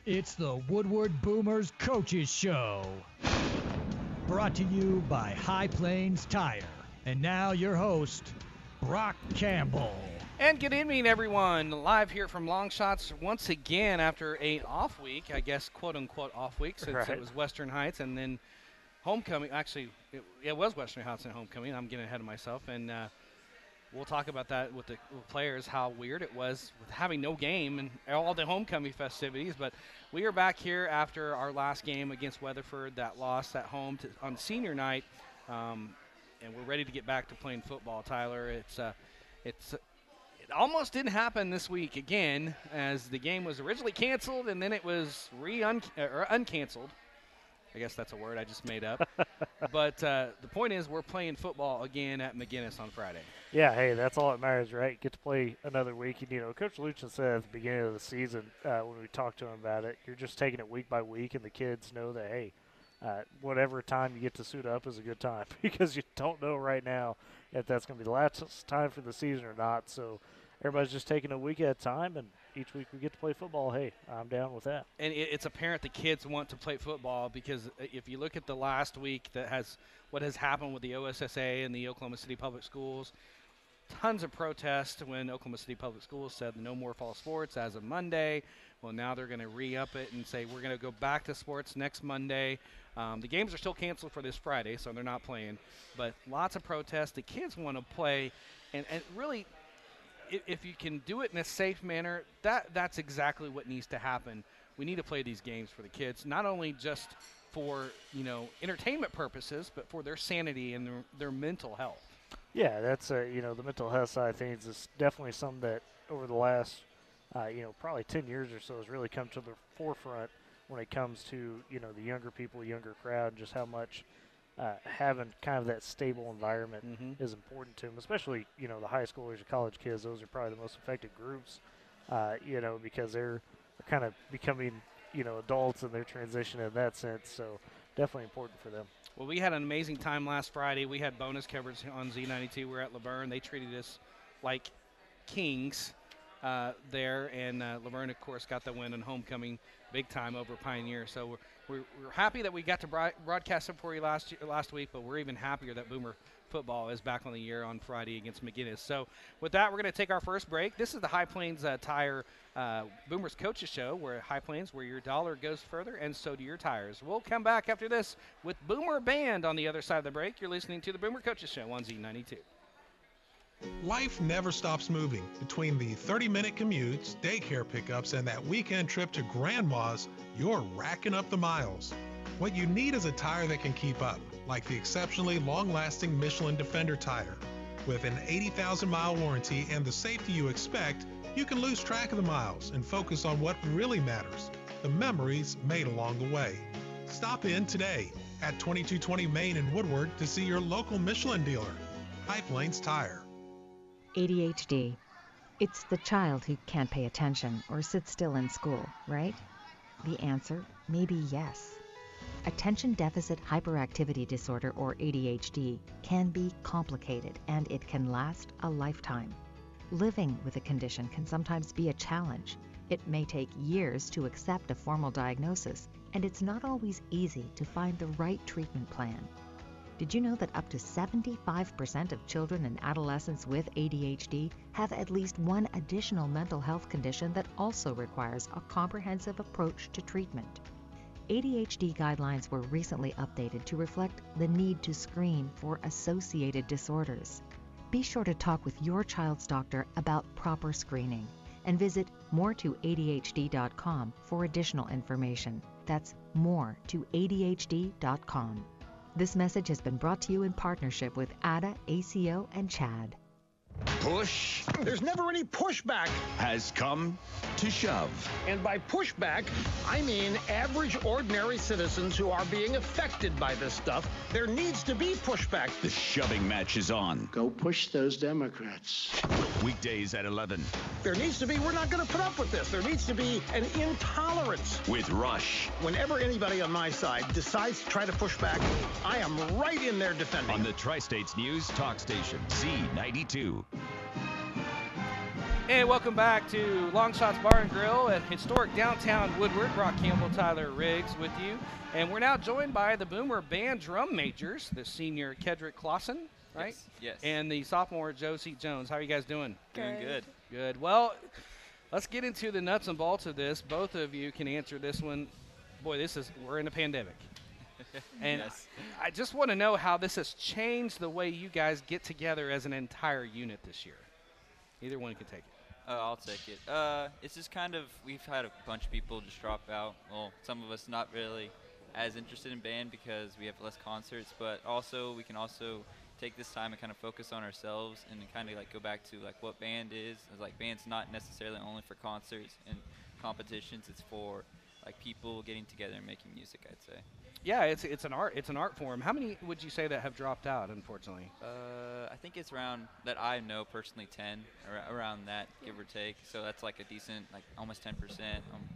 It's the Woodward Boomers Coaches Show. Brought to you by High Plains Tire. And now your host, Brock Campbell. And good evening, everyone. Live here from Long Shots once again after an off week, I guess, quote-unquote off week, since it was Western Heights and then homecoming. Actually, it was Western Heights and homecoming. I'm getting ahead of myself. And we'll talk about that with the players, how weird it was with having no game and all the homecoming festivities. But we are back here after our last game against Weatherford, that loss at home on senior night. And we're ready to get back to playing football, Tyler. It almost didn't happen this week again, as the game was originally canceled and then it was uncanceled. I guess that's a word I just made up. But the point is, we're playing football again at McGinnis on Friday. Yeah, hey, that's all that matters, right? Get to play another week. And, Coach Luchin said at the beginning of the season when we talked to him about it, you're just taking it week by week, and the kids know that, hey, whatever time you get to suit up is a good time because you don't know right now if that's going to be the last time for the season or not. So everybody's just taking a week at a time, and each week we get to play football. Hey, I'm down with that. And it's apparent the kids want to play football because if you look at the last week what has happened with the OSSA and the Oklahoma City Public Schools, tons of protests when Oklahoma City Public Schools said no more fall sports as of Monday. Well, now they're going to re-up it and say we're going to go back to sports next Monday. The games are still canceled for this Friday, so they're not playing. But lots of protests. The kids want to play, and really, if you can do it in a safe manner, that's exactly what needs to happen. We need to play these games for the kids, not only just for entertainment purposes, but for their sanity and their mental health. Yeah, that's the mental health side of things is definitely something that over the last probably 10 years or so has really come to the forefront when it comes to the younger people, younger crowd, just how much having kind of that stable environment is important to them, especially the high schoolers and college kids. Those are probably the most affected groups, because they're kind of becoming adults and their transition in that sense. So definitely important for them. Well, we had an amazing time last Friday. We had bonus coverage on Z92. We were at Laverne. They treated us like kings there, and Laverne, of course, got the win in homecoming big time over Pioneer. So we're happy that we got to broadcast it for you last week, but we're even happier that Boomer football is back on the air on Friday against McGinnis. So with that, we're going to take our first break. This is the High Plains Tire Boomers Coaches Show, where High Plains, where your dollar goes further, and so do your tires. We'll come back after this with Boomer Band on the other side of the break. You're listening to the Boomer Coaches Show on Z92. Life never stops moving. Between the 30-minute commutes, daycare pickups, and that weekend trip to Grandma's, you're racking up the miles. What you need is a tire that can keep up, like the exceptionally long-lasting Michelin Defender tire. With an 80,000-mile warranty and the safety you expect, you can lose track of the miles and focus on what really matters, the memories made along the way. Stop in today at 2220 Main in Woodward to see your local Michelin dealer, High Plains Tire. ADHD. It's the child who can't pay attention or sit still in school, right? The answer may be yes. Attention Deficit Hyperactivity Disorder, or ADHD, can be complicated and it can last a lifetime. Living with a condition can sometimes be a challenge. It may take years to accept a formal diagnosis, and it's not always easy to find the right treatment plan. Did you know that up to 75% of children and adolescents with ADHD have at least one additional mental health condition that also requires a comprehensive approach to treatment? ADHD guidelines were recently updated to reflect the need to screen for associated disorders. Be sure to talk with your child's doctor about proper screening and visit more2adhd.com for additional information. That's more2adhd.com. This message has been brought to you in partnership with ADA, ACO, and CHAD. Push There's never any pushback. has come to shove. And by pushback, I mean average, ordinary citizens who are being affected by this stuff. There needs to be pushback. The shoving match is on. Go push those Democrats. Weekdays at 11 There needs to be, we're not going to put up with this. There needs to be an intolerance. with Rush Whenever anybody on my side decides to try to push back, I am right in there defending on them. the Tri-States News Talk Station, Z92. And welcome back to Long Shots Bar and Grill at historic downtown Woodward. Brock Campbell, Tyler Riggs with you. And we're now joined by the Boomer Band drum majors, the senior Kedrick Clausen, right? Yes. And the sophomore Josie Jones. How are you guys doing? Doing good. Good. Well, let's get into the nuts and bolts of this. Both of you can answer this one. Boy, we're in a pandemic. And yes. I just want to know how this has changed the way you guys get together as an entire unit this year. Either one can take it. I'll take it. It's just kind of, we've had a bunch of people just drop out. Well, some of us not really as interested in band because we have less concerts, but also we can also take this time and kind of focus on ourselves and kind of like go back to like what band is. It's like band's not necessarily only for concerts and competitions. It's for like people getting together and making music, I'd say. Yeah, it's an art form. How many would you say that have dropped out, unfortunately? I think it's around, that I know personally, 10, around that, give or take. So that's like a decent, like almost 10%,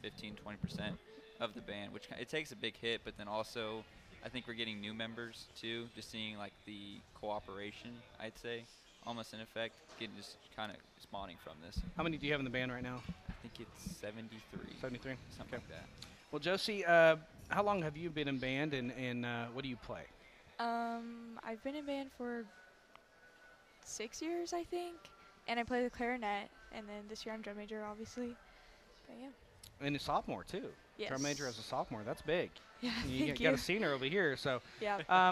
15, 20% of the band, which it takes a big hit. But then also, I think we're getting new members too, just seeing like the cooperation, I'd say, almost in effect, getting just kind of spawning from this. How many do you have in the band right now? I think it's 73. 73? Something like that. Well, Josie, how long have you been in band, and what do you play? I've been in band for 6 years, I think, and I play the clarinet, and then this year I'm drum major, obviously. But yeah. And a sophomore too. Yes. Drum major as a sophomore, that's big. Yeah, you thank got you. a senior over here, so. Yeah.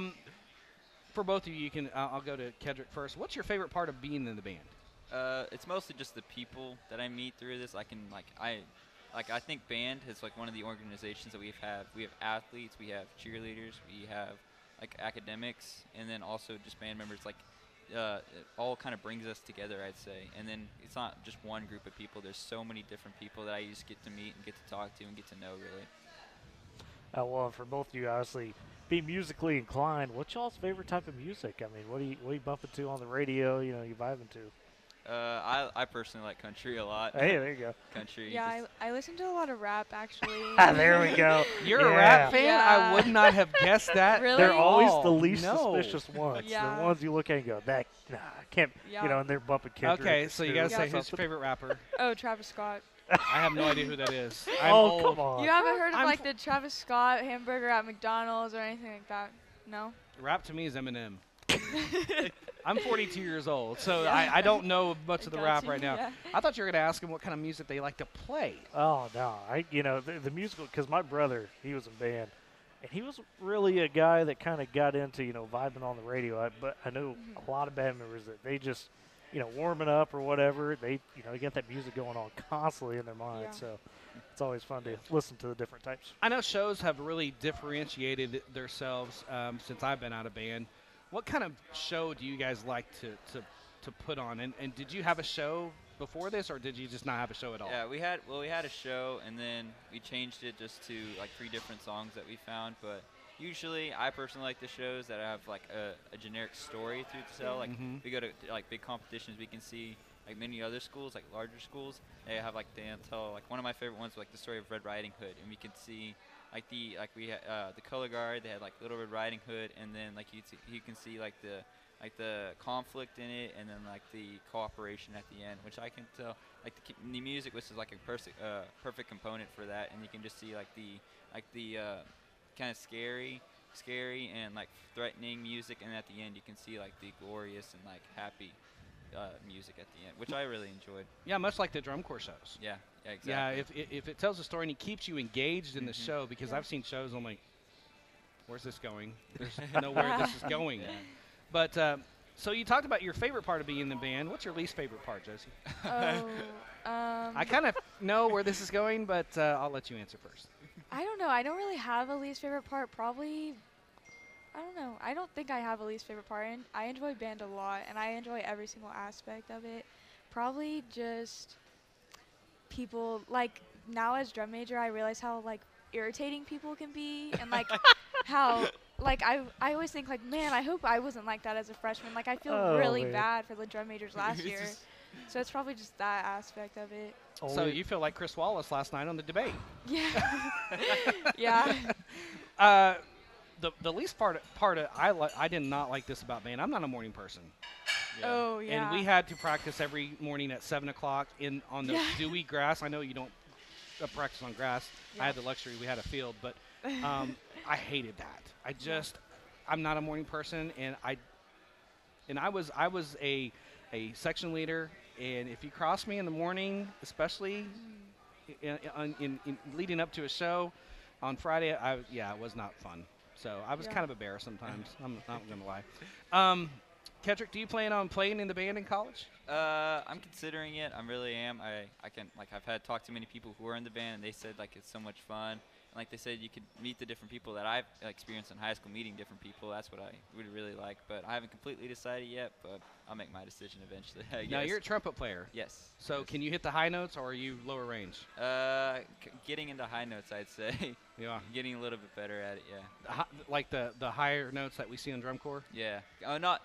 For both of you, I'll go to Kedrick first. What's your favorite part of being in the band? It's mostly just the people that I meet through this. I think band is like one of the organizations that we have. We have athletes, we have cheerleaders, we have like academics, and then also just band members. Like it all kind of brings us together, I'd say. And then it's not just one group of people. There's so many different people that I just get to meet and get to talk to and get to know, really. Well, for both of you, obviously, being musically inclined, what's y'all's favorite type of music? I mean, what are you bumping to on the radio? You vibing to? I personally like country a lot. Hey, there you go. Country. Yeah, I listen to a lot of rap, actually. There we go. You're a rap fan? Yeah. I would not have guessed that. Really? They're always Oh, the least no. suspicious ones. Yeah. The ones you look at and go, I can't, Yeah. and they're bumping Kendrick. Okay, so you got to Snoop say or who's your something. favorite rapper? Oh, Travis Scott. I have no idea who that is. I'm Oh, old. come on. You haven't heard of I'm like the Travis Scott hamburger at McDonald's or anything like that? No? Rap to me is Eminem. I'm 42 years old, so Yeah. I don't know much I of the got rap you, right now. yeah. I thought you were going to ask him what kind of music they like to play. Oh, no. The musical, because my brother, he was in band, and he was really a guy that kind of got into, vibing on the radio. But I know a lot of band members that they just, warming up or whatever, they get that music going on constantly in their mind. Yeah. So it's always fun to listen to the different types. I know shows have really differentiated themselves since I've been out of band. What kind of show do you guys like to put on? And did you have a show before this, or did you just not have a show at all? Yeah, we had a show, and then we changed it just to like 3 different songs that we found. But usually, I personally like the shows that have like a generic story through the cell. Like we go to like big competitions, we can see like many other schools, like larger schools. They have like like one of my favorite ones, like the story of Red Riding Hood, and we can see like the color guard. They had like Little Red Riding Hood, and then like you can see like the conflict in it, and then like the cooperation at the end, which I can tell like the music, which is like a perfect component for that, and you can just see like the kind of scary and like threatening music, and at the end you can see like the glorious and like happy music at the end, which I really enjoyed. Yeah, much like the drum corps shows. Yeah, exactly. Yeah, if it tells a story and it keeps you engaged in the show, because I've seen shows I'm like, where's this going? There's nowhere this is going. Yeah. But so you talked about your favorite part of being in the band. What's your least favorite part, Josie? I kind of know where this is going, but I'll let you answer first. I don't know. I don't really have a least favorite part. Probably, I don't know. I don't think I have a least favorite part. And I enjoy band a lot, and I enjoy every single aspect of it. Probably just people, like, now as drum major, I realize how, like, irritating people can be, and, like, how, like, I always think, like, man, I hope I wasn't like that as a freshman. Like, I feel really bad for the drum majors last year. So it's probably just that aspect of it. So you feel like Chris Wallace last night on the debate. Yeah. Yeah. The least part I did not like this about band. I'm not a morning person. Yeah. Oh, yeah. And we had to practice every morning at 7 o'clock on the dewy grass. I know you don't practice on grass. I had the luxury. We had a field. But I hated that. I'm not a morning person. And I was a section leader. And if you cross me in the morning, especially in leading up to a show on Friday, it was not fun. So I was kind of embarrassed sometimes. I'm not going to lie. Kedrick, do you plan on playing in the band in college? I'm considering it. I really am. I've had talked to many people who are in the band, and they said like it's so much fun. And like they said, you could meet the different people that I've experienced in high school, meeting different people. That's what I would really like. But I haven't completely decided yet, but I'll make my decision eventually, I guess. Now, you're a trumpet player. Yes. So yes. Can you hit the high notes, or are you lower range? Getting into high notes, I'd say. Yeah. Getting a little bit better at it, yeah. Like the higher notes that we see on drum corps? Yeah. Because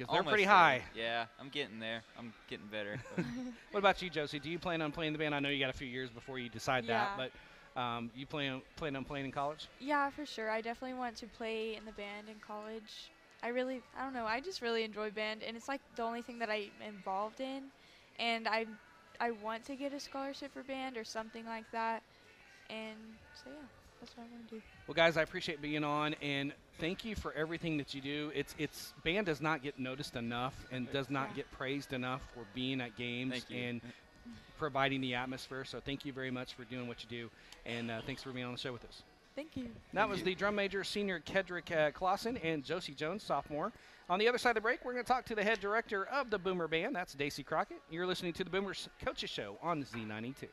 they're pretty high. Yeah, I'm getting there. I'm getting better. What about you, Josie? Do you plan on playing the band? I know you got a few years before you decide that, but you plan on playing in college? Yeah, for sure. I definitely want to play in the band in college. I don't know. I just really enjoy band, and it's like the only thing that I'm involved in. And I want to get a scholarship for band or something like that. And so, yeah, that's what I want to do. Well, guys, I appreciate being on, and thank you for everything that you do. It's band does not get noticed enough and does not get praised enough for being at games and providing the atmosphere. So thank you very much for doing what you do, and thanks for being on the show with us. Thank you. That was the drum major, senior Kedrick Clausen, and Josie Jones, sophomore. On the other side of the break, we're going to talk to the head director of the Boomer Band. That's Daisy Crockett. You're listening to the Boomers Coaches Show on Z92.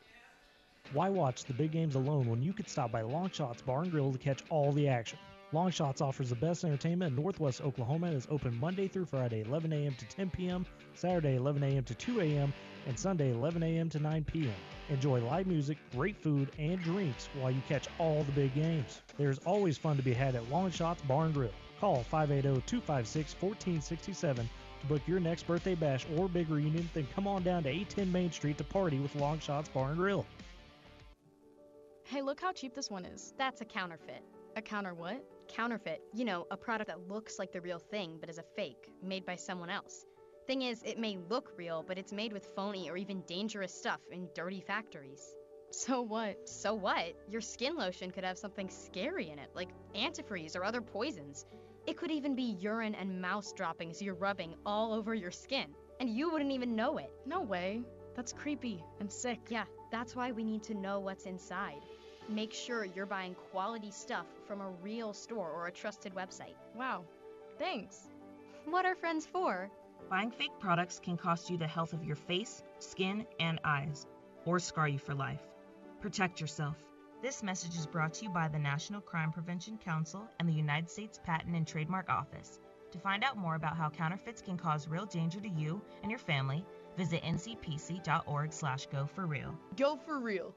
Why watch the big games alone when you could stop by Longshots Bar and Grill to catch all the action? Longshots offers the best entertainment in Northwest Oklahoma and is open Monday through Friday, 11 a.m. to 10 p.m., Saturday, 11 a.m. to 2 a.m., and Sunday, 11 a.m. to 9 p.m. Enjoy live music, great food, and drinks while you catch all the big games. There's always fun to be had at Longshots Bar and Grill. Call 580-256-1467 to book your next birthday bash or big reunion, then come on down to 810 Main Street to party with Longshots Bar and Grill. Hey, look how cheap this one is. That's a counterfeit. A counter what? Counterfeit. You know, a product that looks like the real thing but is a fake, made by someone else. Thing is, it may look real, but it's made with phony or even dangerous stuff in dirty factories. So what? So what? Your skin lotion could have something scary in it, like antifreeze or other poisons. It could even be urine and mouse droppings you're rubbing all over your skin, and you wouldn't even know it. No way. That's creepy and sick. Yeah, that's why we need to know what's inside. Make sure you're buying quality stuff from a real store or a trusted website. Wow. Thanks. What are friends for? Buying fake products can cost you the health of your face, skin, and eyes, or scar you for life. Protect yourself. This message is brought to you by the National Crime Prevention Council and the United States Patent and Trademark Office. To find out more about how counterfeits can cause real danger to you and your family, visit ncpc.org/go4real. Go for real.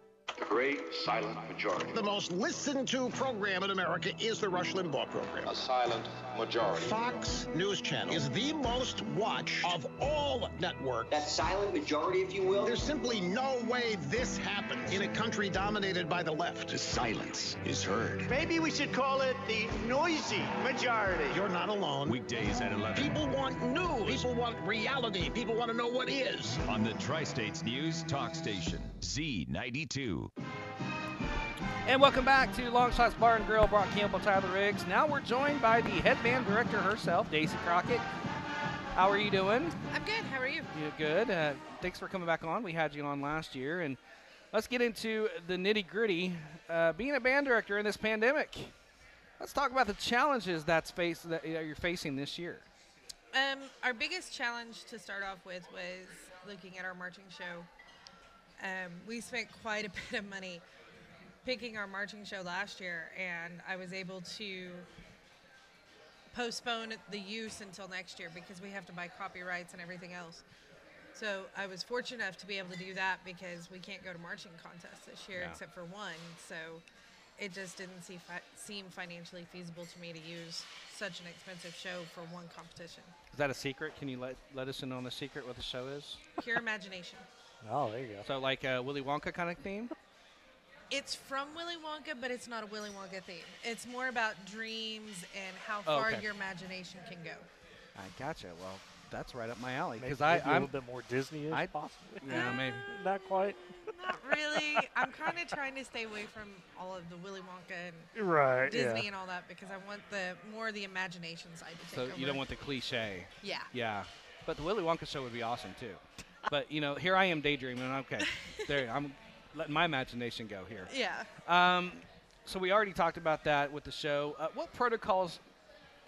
Great silent majority. The most listened to program in America is the Rush Limbaugh program. A silent majority. Fox News Channel is the most watched of all networks. That silent majority, if you will. There's simply no way this happens in a country dominated by the left. The silence is heard. Maybe we should call it the noisy majority. You're not alone. Weekdays at 11. People want news. People want reality. People want to know what is. On the Tri-States News Talk Station, Z92. And welcome back to Longshots Bar and Grill. Brock Campbell, Tyler Riggs. Now we're joined by the head band director herself, Daisy Crockett. How are you doing? I'm good. How are you? You're good. Thanks for coming back on. We had you on last year. And let's get into the nitty-gritty. Being a band director in this pandemic, let's talk about the challenges that you're facing this year. Our biggest challenge to start off with was looking at our marching show. We spent quite a bit of money picking our marching show last year, and I was able to postpone the use until next year because we have to buy copyrights and everything else. So I was fortunate enough to be able to do that because we can't go to marching contests this year except for one. So it just didn't seem financially feasible to me to use such an expensive show for one competition. Is that a secret? Can you let us in on the secret what the show is? Pure imagination. Oh, there you go. So like a Willy Wonka kind of theme? It's from Willy Wonka, but it's not a Willy Wonka theme. It's more about dreams and how far your imagination can go. I gotcha. Well, that's right up my alley because maybe I'm a little bit more Disney-ish, possibly. Yeah, maybe. Not quite. Not really. I'm kind of trying to stay away from all of the Willy Wonka and Right, Disney yeah. and all that because I want the more the imagination side to take So over. you don't want the cliche. Yeah. Yeah. But the Willy Wonka show would be awesome too. But here I am daydreaming. Okay, there I'm letting my imagination go here. Yeah. So we already talked about that with the show. What protocols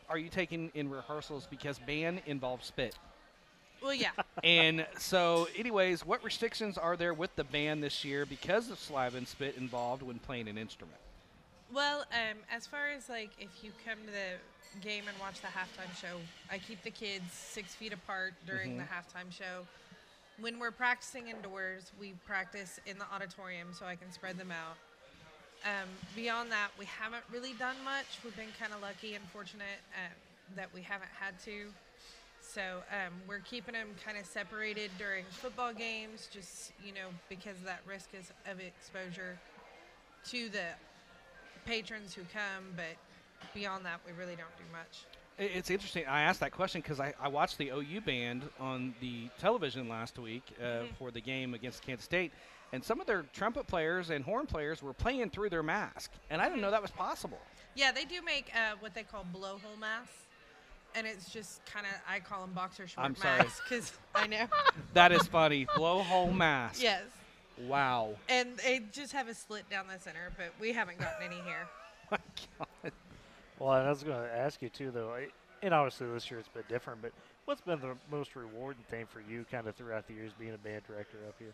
are you taking in rehearsals because band involves spit? Well, yeah. And so, anyways, what restrictions are there with the band this year because of saliva and spit involved when playing an instrument? Well, as far as like if you come to the game and watch the halftime show, I keep the kids 6 feet apart during the halftime show. When we're practicing indoors, we practice in the auditorium so I can spread them out. Beyond that, we haven't really done much. We've been kind of lucky and fortunate that we haven't had to. So we're keeping them kind of separated during football games, just, because of that risk of exposure to the patrons who come. But beyond that, we really don't do much. It's interesting. I asked that question because I watched the OU band on the television last week for the game against Kansas State. And some of their trumpet players and horn players were playing through their mask. And I didn't know that was possible. Yeah, they do make what they call blowhole masks. And it's just kind of, I call them boxer short masks because I know. That is funny. Blowhole mask. Yes. Wow. And they just have a slit down the center, but we haven't gotten any here. My God. Well, and I was going to ask you, too, though, and obviously this year it's been different, but what's been the most rewarding thing for you kind of throughout the years being a band director up here?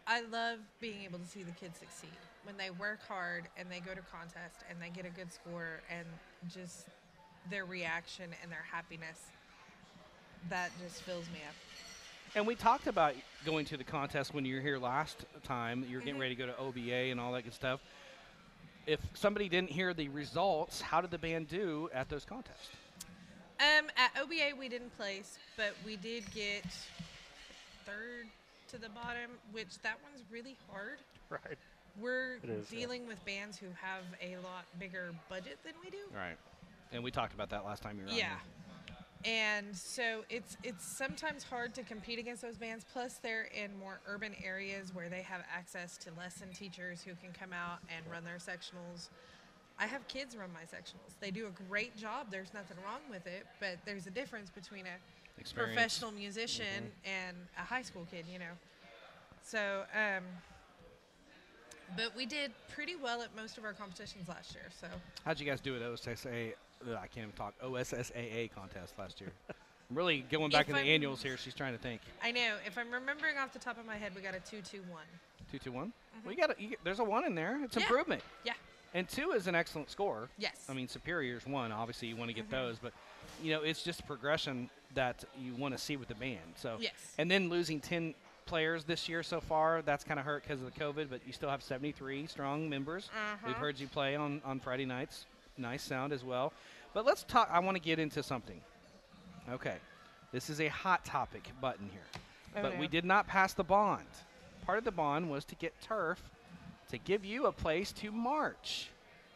I love being able to see the kids succeed. When they work hard and they go to contest and they get a good score and just their reaction and their happiness, that just fills me up. And we talked about going to the contest when you were here last time. You were getting ready to go to OBA and all that good stuff. If somebody didn't hear the results, how did the band do at those contests? At OBA, we didn't place, but we did get third to the bottom, which that one's really hard. Right. We're dealing with bands who have a lot bigger budget than we do. Right. And we talked about that last time you were on here. And so it's sometimes hard to compete against those bands. Plus, they're in more urban areas where they have access to lesson teachers who can come out and run their sectionals. I have kids run my sectionals. They do a great job. There's nothing wrong with it, but there's a difference between a professional musician and a high school kid, So, but we did pretty well at most of our competitions last year. So. How'd you guys do at OSSAA? I can't even talk. OSSAA contest last year. I'm really going back in the annuals here. She's trying to think. I know. If I'm remembering off the top of my head, we got a 2-2-1. 2-2-1. Well, there's a 1 in there. It's improvement. Yeah. And 2 is an excellent score. Yes. I mean, Superior's 1. Obviously, you want to get those, but it's just a progression that you want to see with the band. So. Yes. And then losing 10 players this year so far, that's kind of hurt because of the COVID, but you still have 73 strong members. We've heard you play on Friday nights. Nice sound as well. But let's talk. I want to get into something. Okay. This is a hot topic button here. But we did not pass the bond. Part of the bond was to get turf to give you a place to march.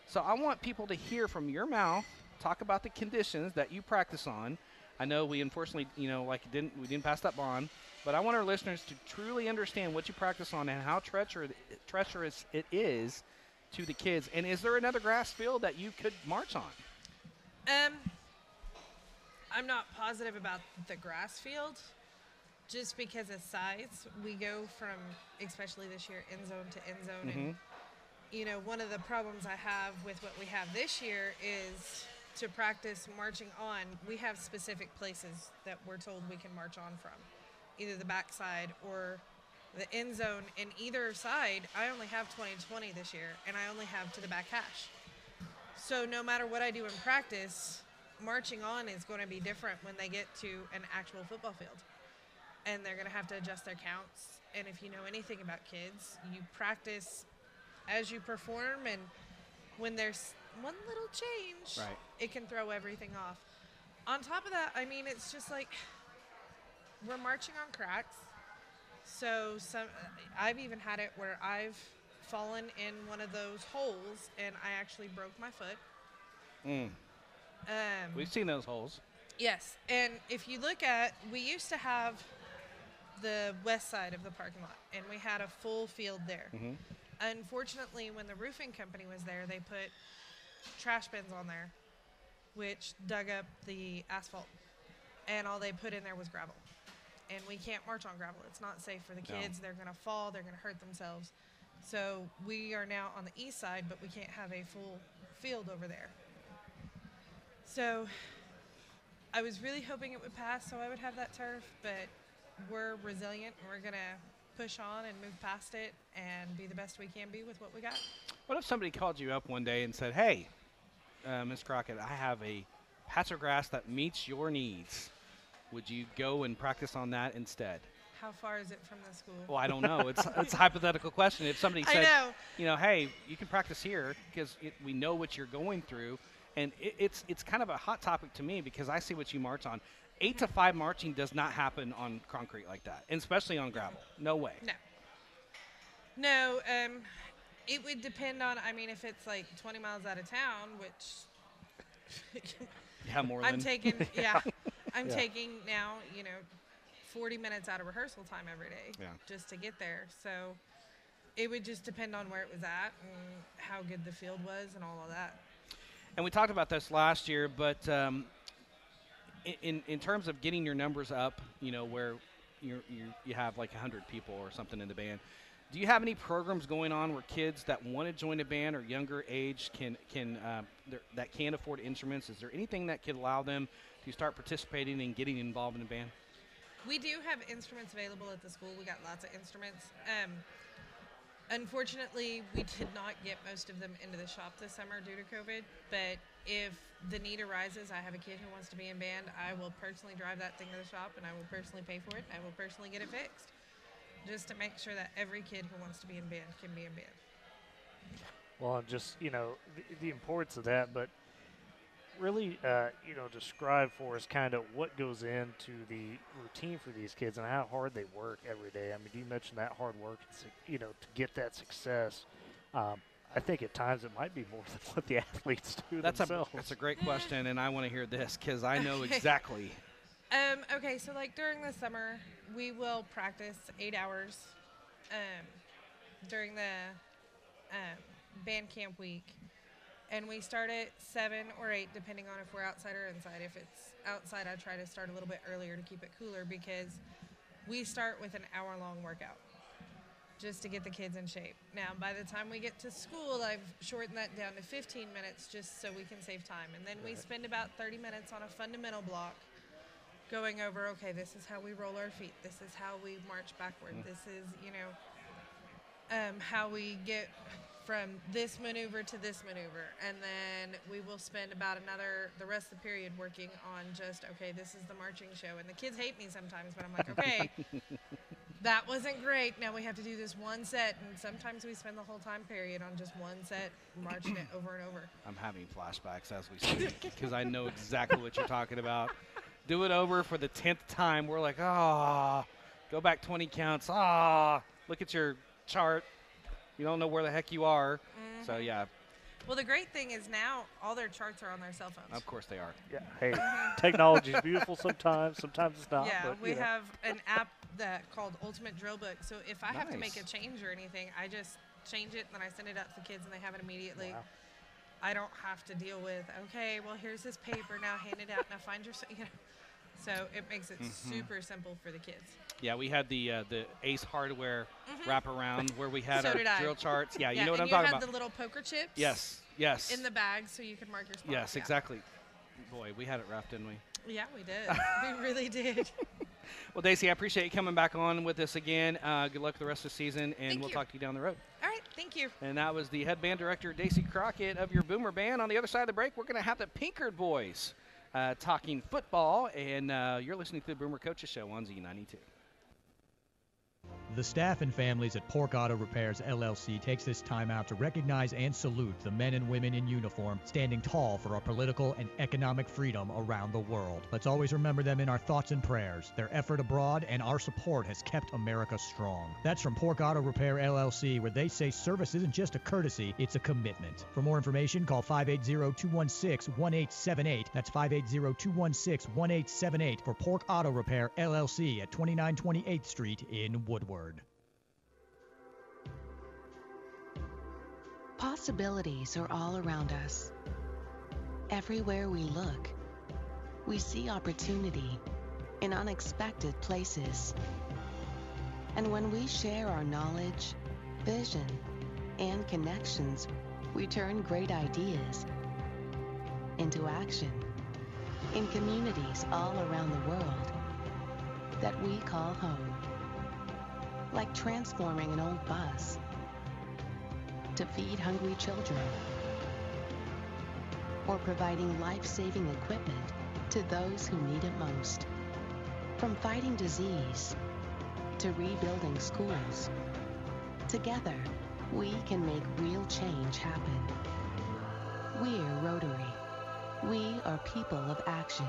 So I want people to hear from your mouth, talk about the conditions that you practice on. I know we unfortunately, we didn't pass that bond, but I want our listeners to truly understand what you practice on and how treacherous it is to the kids. And is there another grass field that you could march on? I'm not positive about the grass field, just because of size. We go from, especially this year, end zone to end zone. And, one of the problems I have with what we have this year is to practice marching on. We have specific places that we're told we can march on from, either the backside or the end zone. And either side, I only have 20-20 this year, and I only have to the back hash. So no matter what I do in practice, marching on is going to be different when they get to an actual football field. And they're going to have to adjust their counts. And if you know anything about kids, you practice as you perform, and when there's one little change, it can throw everything off. On top of that, I mean, it's just like we're marching on cracks. So I've even had it where I've fallen in one of those holes and I actually broke my foot. We've seen those holes. Yes, and if you look at, we used to have the west side of the parking lot, and we had a full field there. Mm-hmm. Unfortunately, when the roofing company was there, they put trash bins on there, which dug up the asphalt, and all they put in there was gravel. And we can't march on gravel. It's not safe for the kids. No. They're going to fall. They're going to hurt themselves. So we are now on the east side, but we can't have a full field over there. So I was really hoping it would pass so I would have that turf, but we're resilient and we're going to push on and move past it and be the best we can be with what we got. What if somebody called you up one day and said, hey, Ms. Crockett, I have a patch of grass that meets your needs. Would you go and practice on that instead? How far is it from the school? Well, I don't know. It's a hypothetical question. If somebody said, hey, you can practice here because we know what you're going through. And it's kind of a hot topic to me because I see what you march on. 8 to 5 marching does not happen on concrete like that, and especially on gravel. No way. No, it would depend on, if it's like 20 miles out of town, which yeah, more I'm taking, I'm taking now, 40 minutes out of rehearsal time every day just to get there. So it would just depend on where it was at and how good the field was and all of that. And we talked about this last year, but in terms of getting your numbers up, where you have like 100 people or something in the band, do you have any programs going on where kids that want to join a band or younger age that can't afford instruments? Is there anything that could allow them to start participating and getting involved in a band? We do have instruments available at the school. We got lots of instruments. Unfortunately, we did not get most of them into the shop this summer due to COVID, but if the need arises, I have a kid who wants to be in band, I will personally drive that thing to the shop and I will personally pay for it. I will personally get it fixed just to make sure that every kid who wants to be in band can be in band. Well, just, the importance of that, but really, describe for us kind of what goes into the routine for these kids and how hard they work every day. You mentioned that hard work, to get that success. I think at times it might be more than what the athletes do themselves. That's a great question, and I want to hear this because I know exactly. Okay, so like during the summer, we will practice 8 hours during the band camp week. And we start at 7 or 8, depending on if we're outside or inside. If it's outside, I try to start a little bit earlier to keep it cooler because we start with an hour-long workout just to get the kids in shape. Now, by the time we get to school, I've shortened that down to 15 minutes just so we can save time. And then we spend about 30 minutes on a fundamental block going over, okay, this is how we roll our feet. This is how we march backward. This is, how we get from this maneuver to this maneuver, and then we will spend about the rest of the period working on just, okay, this is the marching show. And the kids hate me sometimes, but I'm like, okay, that wasn't great. Now we have to do this one set, and sometimes we spend the whole time period on just one set, marching it over and over. I'm having flashbacks as we speak because I know exactly what you're talking about. Do it over for the 10th time. We're like, go back 20 counts. Look at your chart. You don't know where the heck you are. Mm-hmm. So, yeah. Well, the great thing is now all their charts are on their cell phones. Of course they are. Yeah. Hey, technology is beautiful sometimes. Sometimes it's not. Yeah, but, we have an app called Ultimate Drill Book. So if I have to make a change or anything, I just change it, and then I send it out to the kids, and they have it immediately. Wow. I don't have to deal with, okay, well, here's this paper. Now hand it out. Now find your, So it makes it super simple for the kids. Yeah, we had the Ace Hardware wraparound where we had our drill charts. Yeah, you know what I'm talking about. You had the little poker chips. Yes. In the bag so you could mark your spots. Yes, exactly. Boy, we had it wrapped, didn't we? Yeah, we did. We really did. Well, Daisy, I appreciate you coming back on with us again. Good luck the rest of the season, and we'll talk to you down the road. All right, thank you. And that was the head band director, Daisy Crockett, of your Boomer Band. On the other side of the break, we're going to have the Pinkard Boys talking football, and you're listening to the Boomer Coaches Show on Z92. The staff and families at Pork Auto Repairs LLC takes this time out to recognize and salute the men and women in uniform standing tall for our political and economic freedom around the world. Let's always remember them in our thoughts and prayers. Their effort abroad and our support has kept America strong. That's from Pork Auto Repair LLC, where they say service isn't just a courtesy, it's a commitment. For more information, call 580-216-1878. That's 580-216-1878 for Pork Auto Repair LLC at 2928th Street in Woodward. Possibilities are all around us. Everywhere we look, we see opportunity in unexpected places. And when we share our knowledge, vision, and connections, we turn great ideas into action in communities all around the world that we call home. Like transforming an old bus to feed hungry children, or providing life-saving equipment to those who need it most. From fighting disease to rebuilding schools, together we can make real change happen. We're Rotary. We are people of action.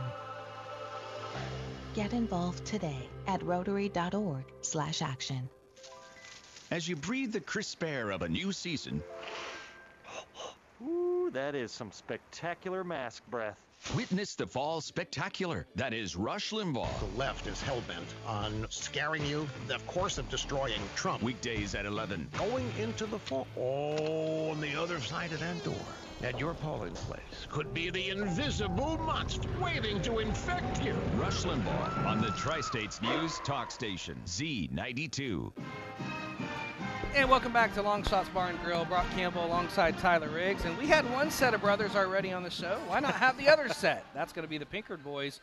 Get involved today at rotary.org/action. As you breathe the crisp air of a new season, ooh, that is some spectacular mask breath. Witness the fall spectacular. That is Rush Limbaugh. The left is hell-bent on scaring you, of course, of destroying Trump. Weekdays at 11. Going into the fall. Oh, on the other side of that door, at your polling place, could be the invisible monster waiting to infect you. Rush Limbaugh on the Tri-States News Talk Station, Z92. And welcome back to Long Shots Bar and Grill. Brock Campbell alongside Tyler Riggs. And we had one set of brothers already on the show. Why not have the other set? That's going to be the Pinkard boys.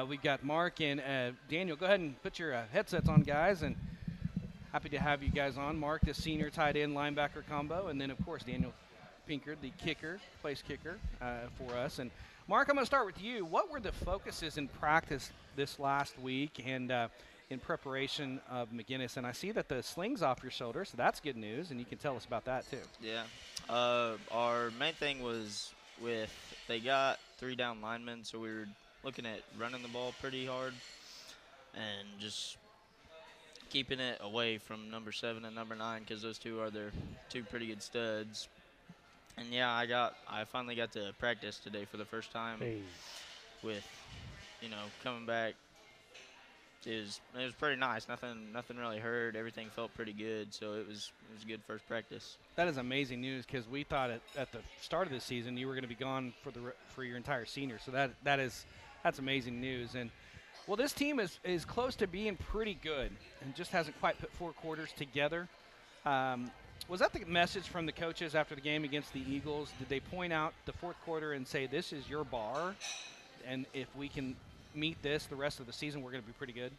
We've got Mark and Daniel. Go ahead and put your headsets on, guys. And happy to have you guys on. Mark, the senior tight end linebacker combo. And then, of course, Daniel Pinkard, the kicker, place kicker for us. And, Mark, I'm going to start with you. What were the focuses in practice this last week and in preparation of McGinnis? And I see that the sling's off your shoulder, so that's good news, and you can tell us about that too. Yeah. Our main thing was they got 3 down linemen, so we were looking at running the ball pretty hard and just keeping it away from number 7 and number 9 because those two are their 2 pretty good studs. And, yeah, I finally got to practice today for the first time with, coming back. It was pretty nice. Nothing really hurt. Everything felt pretty good. So it was a good first practice. That is amazing news because we thought at the start of the season you were going to be gone for your entire senior. So that's amazing news. And well, this team is close to being pretty good and just hasn't quite put 4 quarters together. Was that the message from the coaches after the game against the Eagles? Did they point out the 4th quarter and say this is your bar, and if we can meet this the rest of the season, we're going to be pretty good?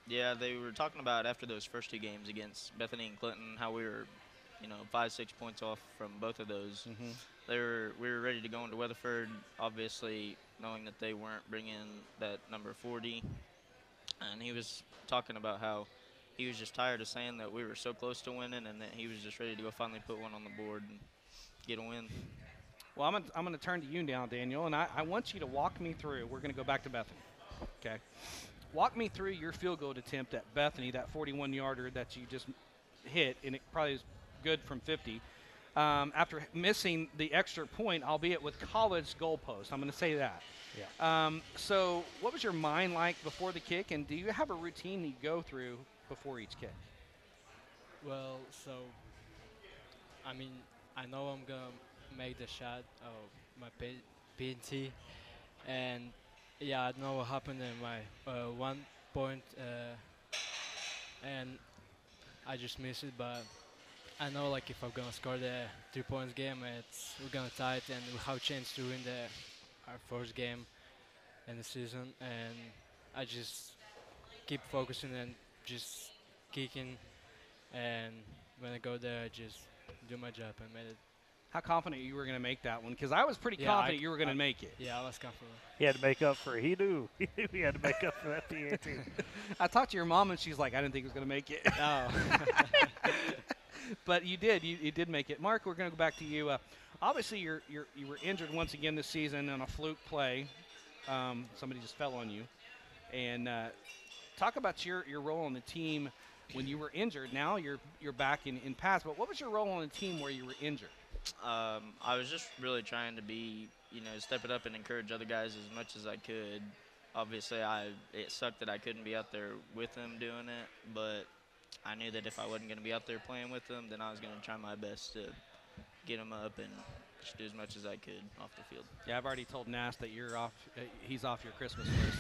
Yeah, they were talking about after those first 2 games against Bethany and Clinton how we were, 5-6 points off from both of those. Mm-hmm. We were ready to go into Weatherford, obviously knowing that they weren't bringing that number 40. And he was talking about how he was just tired of saying that we were so close to winning and that he was just ready to go finally put one on the board and get a win. Well, I'm going to turn to you now, Daniel, and I want you to walk me through. We're going to go back to Bethany. Okay. Walk me through your field goal attempt at Bethany, that 41-yarder that you just hit, and it probably is good from 50. After missing the extra point, albeit with college goalpost. I'm going to say that. Yeah. So what was your mind like before the kick, and do you have a routine you go through before each kick? Well, so, I mean, I know I'm going to make the shot of my PNT, and yeah, I know what happened in my 1 point, and I just missed it. But I know, like, if I'm gonna score the 3 points game, we're gonna tie it, and we have a chance to win our first game in the season. And I just keep focusing and just kicking, and when I go there, I just do my job and made it. How confident you were going to make that one? Because I was pretty confident you were going to make it. Yeah, I was confident. He had to make up for it. He knew he had to make up for that PAT. I talked to your mom, and she's like, I didn't think he was going to make it. Oh. But you did. You did make it. Mark, we're going to go back to you. Obviously, you were injured once again this season on a fluke play. Somebody just fell on you. And talk about your role on the team when you were injured. Now you're back in pass. But what was your role on the team where you were injured? I was just really trying to be, step it up and encourage other guys as much as I could. Obviously, it sucked that I couldn't be out there with them doing it, but I knew that if I wasn't going to be out there playing with them, then I was going to try my best to get them up and just do as much as I could off the field. Yeah, I've already told Nass that you're off. He's off your Christmas list.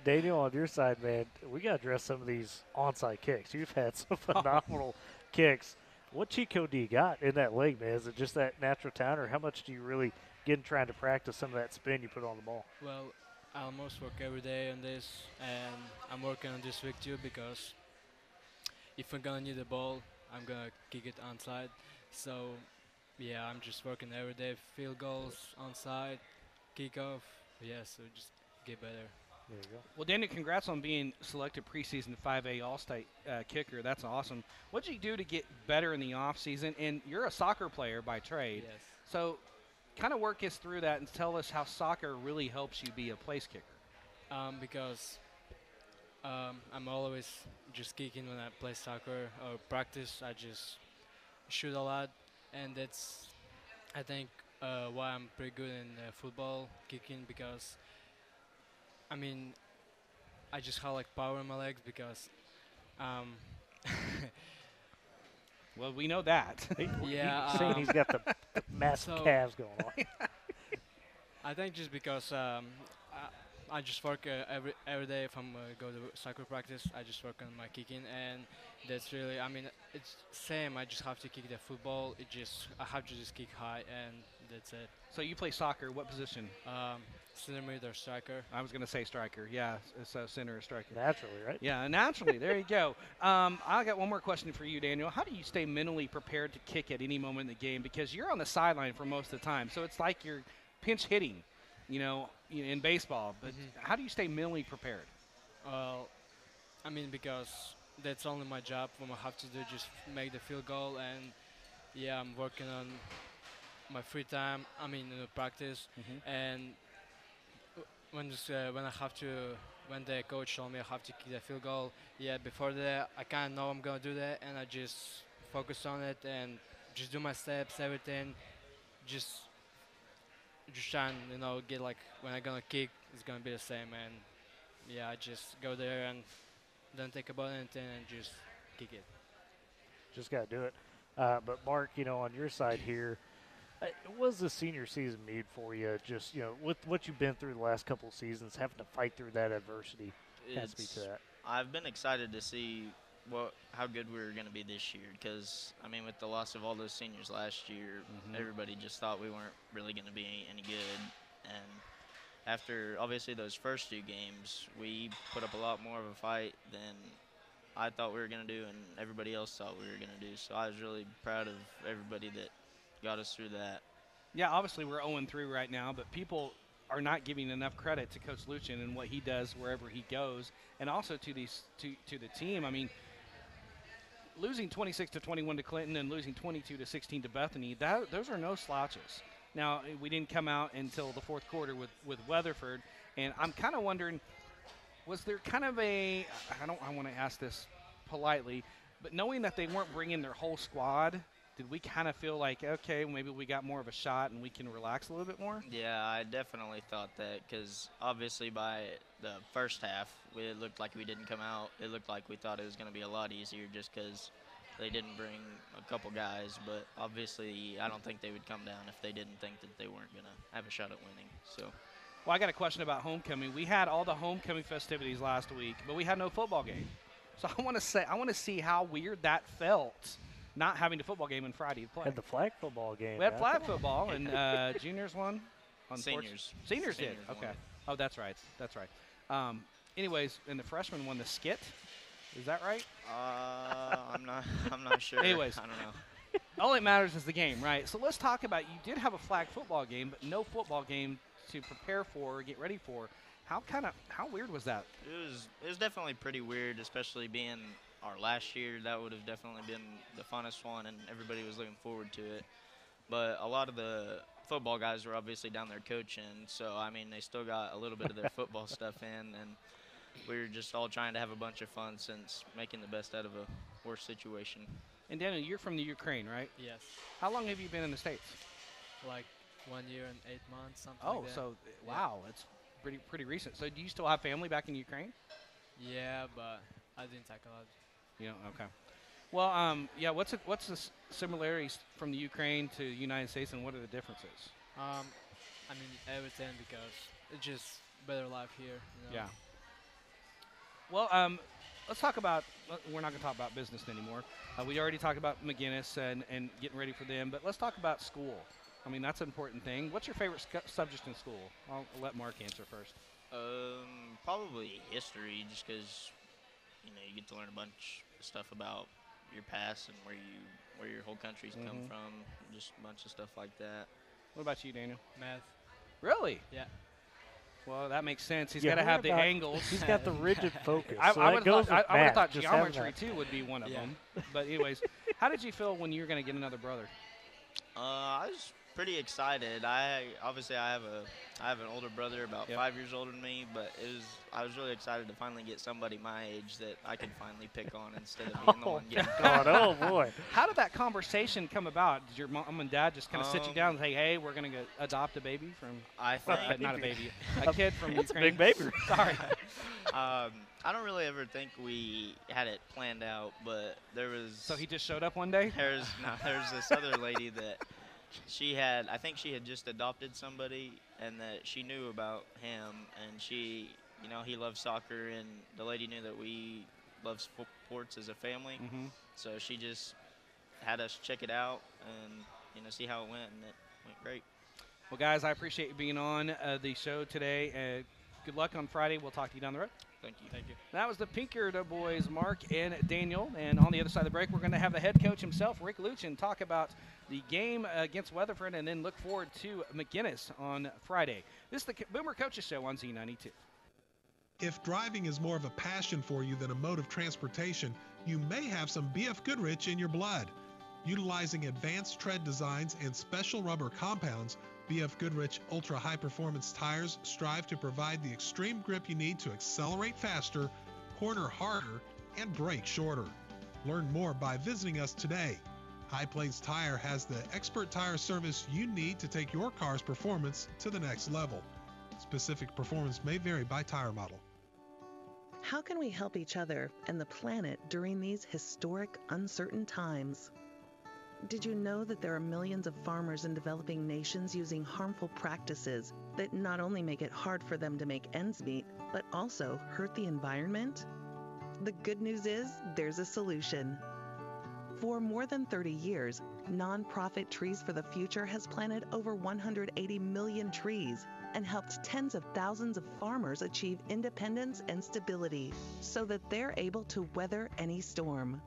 Daniel, on your side, man, we got to address some of these onside kicks. You've had some phenomenal kicks. What cheat code do you got in that leg, man? Is it just that natural talent, or how much do you really get in trying to practice some of that spin you put on the ball? Well, I almost work every day on this, and I'm working on this week too, because if I'm going to need the ball, I'm going to kick it onside. So, yeah, I'm just working every day. Field goals, onside, kickoff. Yeah, so just get better. There you go. Well, Daniel, congrats on being selected preseason 5A All-State kicker. That's awesome. What did you do to get better in the offseason? And you're a soccer player by trade. Yes. So kind of work us through that and tell us how soccer really helps you be a place kicker. Because I'm always just kicking when I play soccer or practice. I just shoot a lot, and that's, I think, why I'm pretty good in football kicking, because I just have power in my legs because well, we know that. Yeah, saying he's got the massive calves going on. I think just because I just work every day. If I'm go to soccer practice, I just work on my kicking, and that's really, it's same. I just have to kick the football. I have to just kick high, and that's it. So you play soccer. What position? Center mid or striker. I was going to say striker. Yeah, it's center or striker. Naturally, right? Yeah, naturally. There you go. I got one more question for you, Daniel. How do you stay mentally prepared to kick at any moment in the game? Because you're on the sideline for most of the time, so it's like you're pinch hitting, in baseball. But how do you stay mentally prepared? Well, because that's only my job. What I have to do just make the field goal, and yeah, I'm working on my free time. In the practice, and when the coach told me I have to kick the field goal, before that I kind of know I'm gonna do that, and I just focus on it and just do my steps, everything, just trying, get when I'm gonna kick, it's gonna be the same, and I just go there and don't think about anything and just kick it. Just gotta do it. But Mark, on your side here, what was the senior season mean for you? Just, with what you've been through the last couple of seasons, having to fight through that adversity. Can't speak to that. I've been excited to see how good we were going to be this year, because, with the loss of all those seniors last year, everybody just thought we weren't really going to be any good. And after, obviously, those first 2 games, we put up a lot more of a fight than I thought we were going to do and everybody else thought we were going to do. So I was really proud of everybody that got us through that. Yeah, obviously we're 0-3 right now, but people are not giving enough credit to Coach Lucian and what he does wherever he goes, and also to the team. Losing 26-21 to Clinton and losing 22-16 to Bethany, those are no slouches. Now, we didn't come out until the fourth quarter with Weatherford, and I'm kind of wondering, was there kind of I want to ask this politely, but knowing that they weren't bringing their whole squad, did we kind of feel like, okay, maybe we got more of a shot and we can relax a little bit more? Yeah, I definitely thought that, because obviously by the first half, it looked like we didn't come out. It looked like we thought it was going to be a lot easier just because they didn't bring a couple guys. But obviously, I don't think they would come down if they didn't think that they weren't going to have a shot at winning. So. Well, I got a question about homecoming. We had all the homecoming festivities last week, but we had no football game. So I want to see how weird that felt. Not having the football game on Friday to play. Had the flag football game. We had flag football, and juniors won. Seniors. Seniors did. Okay. Won. Oh, that's right. That's right. Anyways, and the freshmen won the skit. Is that right? I'm not sure. Anyways, I don't know. all that matters is the game, right? So let's talk about, you did have a flag football game, but no football game to prepare for or get ready for. How weird was that? It was definitely pretty weird, especially being our last year. That would have definitely been the funnest one, and everybody was looking forward to it. But a lot of the football guys were obviously down there coaching, so, I mean, they still got a little bit of their football stuff in, and we were just all trying to have a bunch of fun since making the best out of a worse situation. And Daniel, you're from the Ukraine, right? Yes. How long have you been in the States? Like 1 year and 8 months, something like that. Oh, so, wow, it's pretty recent. So do you still have family back in Ukraine? Yeah, but I didn't take a lot. You know, okay. Well, yeah, what's the similarities from the Ukraine to the United States, and what are the differences? I mean, everything, because it's just better life here. You know? Yeah. Well, let's talk about, we're not going to talk about business anymore. We already talked about McGinnis and getting ready for them, but let's talk about school. I mean, that's an important thing. What's your favorite subject in school? I'll let Mark answer first. Probably history, just because, you know, you get to learn a bunch of stuff about your past and where your whole country's come from, just a bunch of stuff like that. What about you, Daniel? Math. Really? Yeah. Well, that makes sense. He's got to have the angles. He's got the rigid focus. I would have thought geometry, too, would be one of them. But anyways, how did you feel when you were going to get another brother? I was pretty excited. I have an older brother, about 5 years older than me, but I was really excited to finally get somebody my age that I could finally pick on instead of being the one getting God, oh boy. How did that conversation come about? Did your mom and dad just kind of sit you down and say, "Hey, we're going to adopt a baby from"? I think not a baby, a kid from That's Ukraine. a big baby. Sorry. I don't really ever think we had it planned out, but there was. So he just showed up one day? There's this other lady that I think she had just adopted somebody, and that she knew about him, and she, you know, he loves soccer, and the lady knew that we love sports as a family, so she just had us check it out and, you know, see how it went, and it went great. Well, guys, I appreciate you being on the show today. Good luck on Friday. We'll talk to you down the road. Thank you. Thank you. That was the Pinkerton boys, Mark and Daniel. And on the other side of the break, we're going to have the head coach himself, Rick Luchin, talk about the game against Weatherford, and then look forward to McGinnis on Friday. This is the Boomer Coaches Show on Z92. If driving is more of a passion for you than a mode of transportation, you may have some BF Goodrich in your blood. Utilizing advanced tread designs and special rubber compounds, BF Goodrich Ultra High Performance tires strive to provide the extreme grip you need to accelerate faster, corner harder, and brake shorter. Learn more by visiting us today. High Plains Tire has the expert tire service you need to take your car's performance to the next level. Specific performance may vary by tire model. How can we help each other and the planet during these historic, uncertain times? Did you know that there are millions of farmers in developing nations using harmful practices that not only make it hard for them to make ends meet, but also hurt the environment? The good news is there's a solution. For more than 30 years, nonprofit Trees for the Future has planted over 180 million trees and helped tens of thousands of farmers achieve independence and stability so that they're able to weather any storm.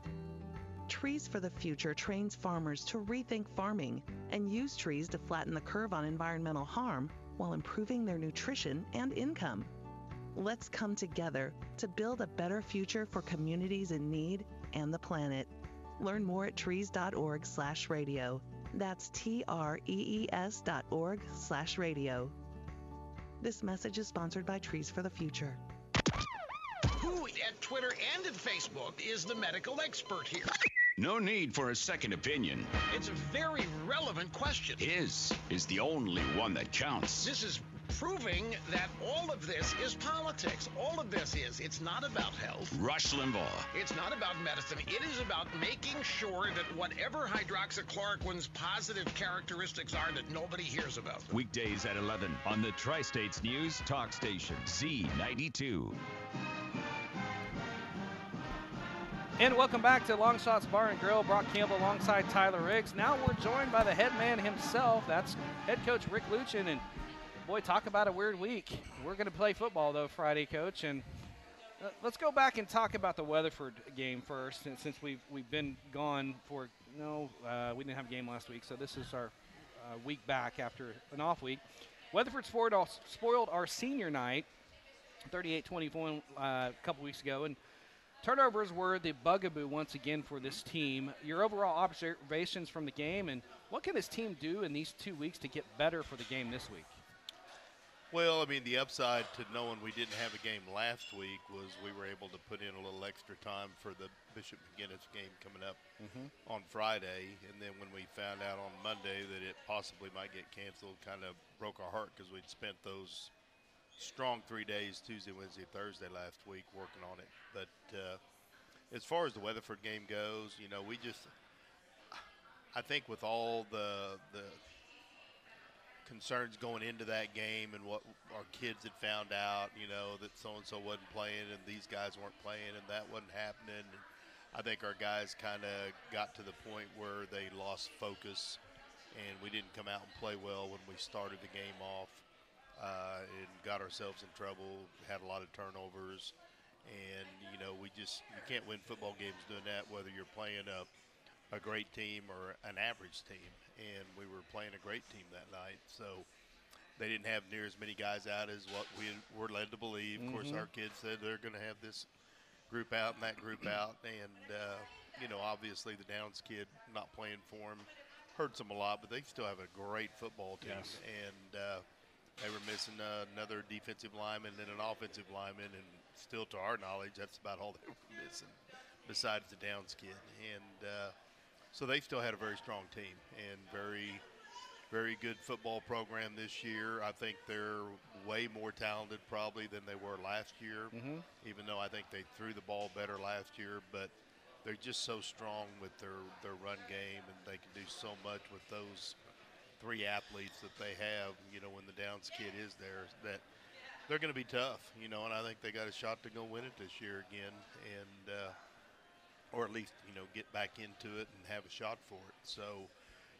Trees for the Future trains farmers to rethink farming and use trees to flatten the curve on environmental harm while improving their nutrition and income. Let's come together to build a better future for communities in need and the planet. Learn more at trees.org/radio. That's TREES.org/radio. This message is sponsored by Trees for the Future. Who at Twitter and at Facebook is the medical expert here? No need for a second opinion. It's a very relevant question. His is the only one that counts. This is proving that all of this is politics. All of this is. It's not about health. Rush Limbaugh. It's not about medicine. It is about making sure that whatever hydroxychloroquine's positive characteristics are that nobody hears about. Weekdays at 11 on the Tri-States News Talk Station, Z92. And welcome back to Long Shots Bar and Grill. Brock Campbell alongside Tyler Riggs. Now we're joined by the head man himself. That's head coach Rick Luchin. And boy, talk about a weird week. We're going to play football, though, Friday, Coach. And let's go back and talk about the Weatherford game first, since we've been gone for no, we didn't have a game last week, so this is our week back after an off week. Weatherford spoiled our senior night, 38-24 a couple weeks ago, and turnovers were the bugaboo once again for this team. Your overall observations from the game, and what can this team do in these 2 weeks to get better for the game this week? Well, I mean, the upside to knowing we didn't have a game last week was we were able to put in a little extra time for the Bishop McGinnis game coming up on Friday. And then when we found out on Monday that it possibly might get canceled, kind of broke our heart because we'd spent those strong 3 days, Tuesday, Wednesday, Thursday last week working on it. But as far as the Weatherford game goes, you know, I think with all the concerns going into that game and what our kids had found out, you know, that so-and-so wasn't playing and these guys weren't playing and that wasn't happening. And I think our guys kind of got to the point where they lost focus and we didn't come out and play well when we started the game off and got ourselves in trouble, had a lot of turnovers. And, you know, you can't win football games doing that, whether you're playing a great team or an average team. And we were playing a great team that night. So they didn't have near as many guys out as what we were led to believe. Of course, our kids said they're going to have this group out and that group out. And, you know, obviously the Downs kid not playing for them hurts them a lot, but they still have a great football team. Yes. And they were missing another defensive lineman and an offensive lineman. And still, to our knowledge, that's about all they were missing besides the Downs kid. And so they still had a very strong team and very, very good football program this year. I think they're way more talented probably than they were last year, even though I think they threw the ball better last year. But they're just so strong with their run game, and they can do so much with those three athletes that they have, you know, when the Downs kid is there, that they're going to be tough, you know, and I think they got a shot to go win it this year again. And or at least, you know, get back into it and have a shot for it. So,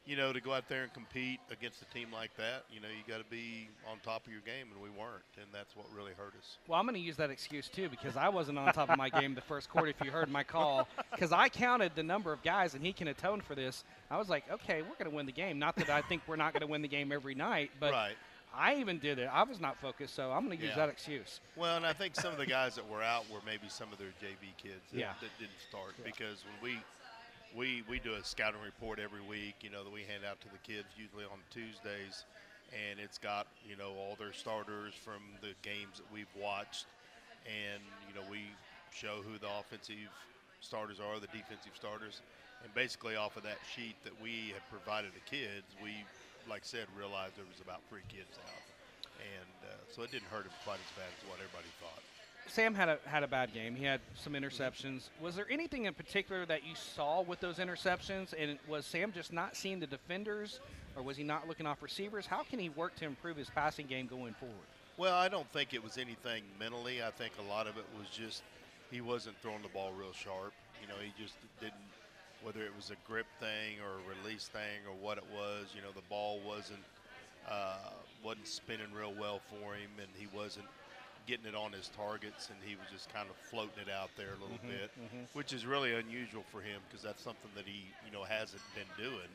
you know, to go out there and compete against a team like that, you know, you got to be on top of your game, and we weren't, and that's what really hurt us. Well, I'm going to use that excuse, too, because I wasn't on top of my game the first quarter, if you heard my call, because I counted the number of guys, and he can atone for this. I was like, okay, we're going to win the game. Not that I think we're not going to win the game every night, but right. I even did it. I was not focused, so I'm going to use that excuse. Well, and I think some of the guys that were out were maybe some of their JV kids that didn't start, because when we do a scouting report every week, you know, that we hand out to the kids usually on Tuesdays, and it's got, you know, all their starters from the games that we've watched, and, you know, we show who the offensive starters are, the defensive starters, and basically off of that sheet that we have provided the kids, we, like I said, realized there was about 3 kids out, and so it didn't hurt him quite as bad as what everybody thought. Sam had a bad game. He had some interceptions. Was there anything in particular that you saw with those interceptions? And was Sam just not seeing the defenders, or was he not looking off receivers? How can he work to improve his passing game going forward? Well, I don't think it was anything mentally. I think a lot of it was just he wasn't throwing the ball real sharp. You know, he just didn't, whether it was a grip thing or a release thing or what it was, you know, the ball wasn't spinning real well for him, and he wasn't getting it on his targets, and he was just kind of floating it out there a little bit, which is really unusual for him, because that's something that he, you know, hasn't been doing.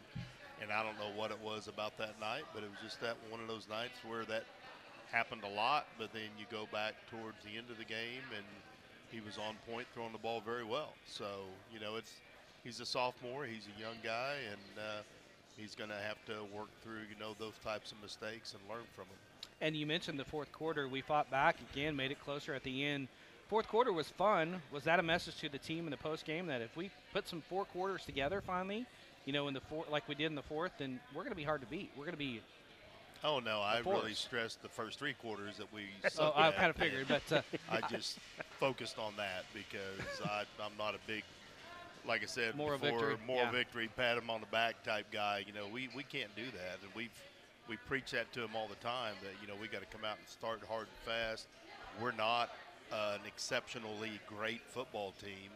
And I don't know what it was about that night, but it was just that one of those nights where that happened a lot. But then you go back towards the end of the game, and he was on point, throwing the ball very well. So, you know, he's a sophomore, he's a young guy, and he's going to have to work through, you know, those types of mistakes and learn from them. And you mentioned the fourth quarter. We fought back again, made it closer at the end. Fourth quarter was fun. Was that a message to the team in the post game that if we put some 4 quarters together finally, you know, in the fourth, like we did in the fourth, then we're going to be hard to beat. We're going to be. Oh no, I really stressed the first 3 quarters that we. So I kind of figured, but I just focused on that because I'm not a big, like I said, more victory, pat him on the back type guy. You know, we can't do that, and we preach that to him all the time, that, you know, we got to come out and start hard and fast. We're not an exceptionally great football team,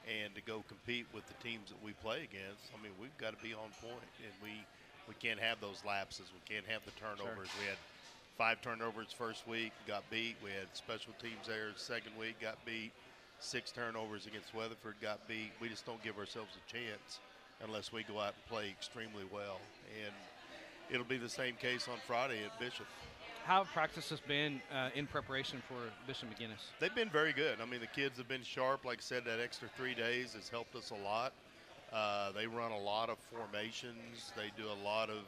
and to go compete with the teams that we play against, I mean, we've got to be on point, and we can't have those lapses. We can't have the turnovers. Sure. We had 5 turnovers first week, got beat. We had special teams there second week, got beat. 6 turnovers against Weatherford, got beat. We just don't give ourselves a chance unless we go out and play extremely well. And it'll be the same case on Friday at Bishop. How have practices been in preparation for Bishop McGuinness? They've been very good. I mean, the kids have been sharp. Like I said, that extra 3 days has helped us a lot. They run a lot of formations. They do a lot of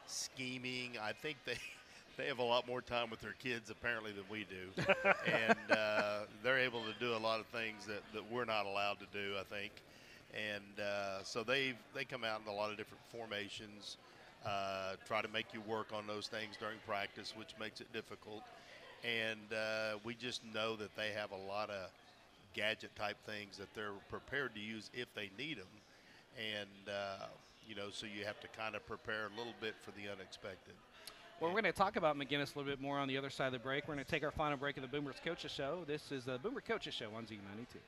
scheming. I think they have a lot more time with their kids apparently than we do. And they're able to do a lot of things that we're not allowed to do, I think. And so they come out in a lot of different formations, try to make you work on those things during practice, which makes it difficult. And we just know that they have a lot of gadget type things that they're prepared to use if they need them. And, so you have to kind of prepare a little bit for the unexpected. Well, we're going to talk about McGuinness a little bit more on the other side of the break. We're going to take our final break of the Boomer Coaches Show. This is the Boomer Coaches Show on Z92.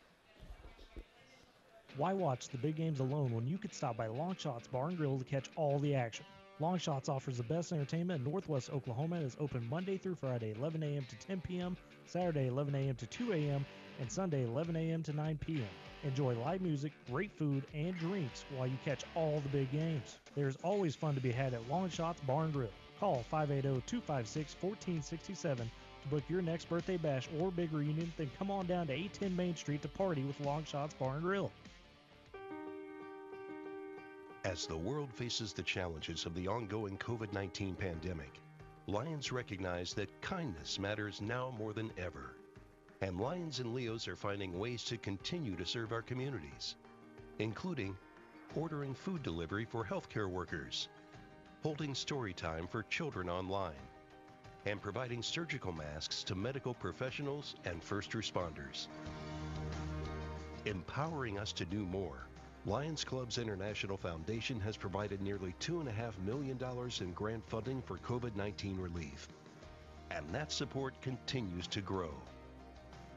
Why watch the big games alone when you could stop by Longshots Bar and Grill to catch all the action? Longshots offers the best entertainment in Northwest Oklahoma and is open Monday through Friday, 11 a.m. to 10 p.m., Saturday, 11 a.m. to 2 a.m., and Sunday, 11 a.m. to 9 p.m. Enjoy live music, great food, and drinks while you catch all the big games. There's always fun to be had at Longshots Bar and Grill. Call 580-256-1467 to book your next birthday bash or big reunion, then come on down to 810 Main Street to party with Longshots Bar and Grill. As the world faces the challenges of the ongoing COVID-19 pandemic, Lions recognize that kindness matters now more than ever. And Lions and Leos are finding ways to continue to serve our communities, including ordering food delivery for healthcare workers, holding story time for children online, and providing surgical masks to medical professionals and first responders. Empowering us to do more, Lions Clubs International Foundation has provided nearly $2.5 million in grant funding for COVID-19 relief. And that support continues to grow.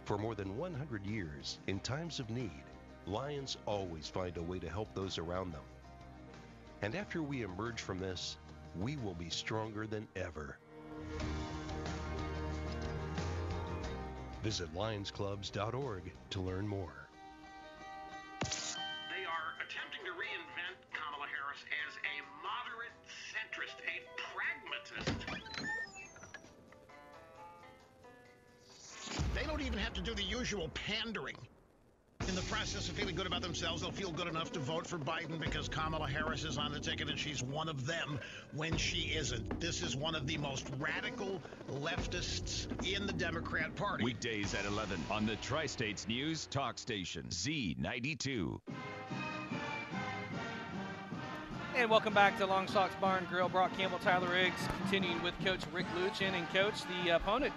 For more than 100 years, in times of need, Lions always find a way to help those around them. And after we emerge from this, we will be stronger than ever. Visit lionsclubs.org to learn more. They are attempting to reinvent Kamala Harris as a moderate centrist, a pragmatist. They don't even have to do the usual pandering. In the process of feeling good about themselves, they'll feel good enough to vote for Biden because Kamala Harris is on the ticket and she's one of them when she isn't. This is one of the most radical leftists in the Democrat Party. Weekdays at 11 on the Tri-States News Talk Station, Z92. And welcome back to Longshots Bar and Grill. Brock Campbell, Tyler Riggs, continuing with Coach Rick Luchin. And Coach, the opponent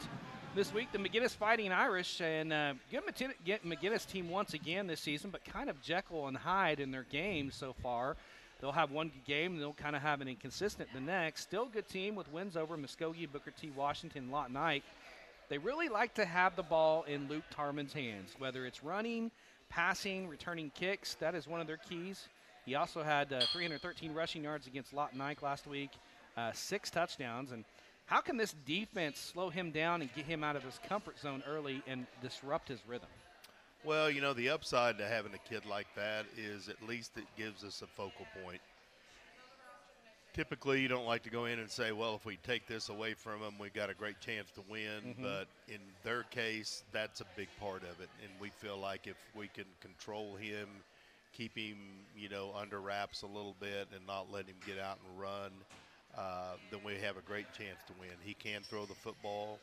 this week, the McGuinness Fighting Irish, and get McGuinness team once again this season, but kind of Jekyll and Hyde in their games so far. They'll have one good game, and they'll kind of have an inconsistent the next. Still a good team with wins over Muskogee, Booker T. Washington, Lott Knight. They really like to have the ball in Luke Tarman's hands, whether it's running, passing, returning kicks. That is one of their keys. He also had 313 rushing yards against Lott Knight last week, 6 touchdowns, and how can this defense slow him down and get him out of his comfort zone early and disrupt his rhythm? Well, the upside to having a kid like that is at least it gives us a focal point. Typically, you don't like to go in and say, well, if we take this away from them, we got a great chance to win. Mm-hmm. But in their case, that's a big part of it. And we feel like if we can control him, keep him, under wraps a little bit and not let him get out and run, then we have a great chance to win. He can throw the football.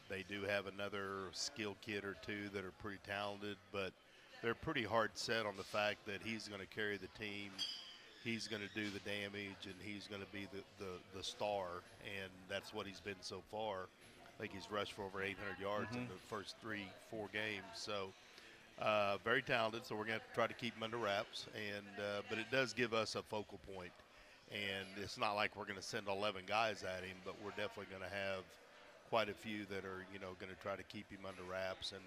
They do have another skill kid or two that are pretty talented, but they're pretty hard set on the fact that he's going to carry the team, he's going to do the damage, and he's going to be the star, and that's what he's been so far. I think he's rushed for over 800 yards in the first 3-4 games. So very talented, so we're going to try to keep him under wraps, but it does give us a focal point. And it's not like we're going to send 11 guys at him, but we're definitely going to have quite a few that are, going to try to keep him under wraps and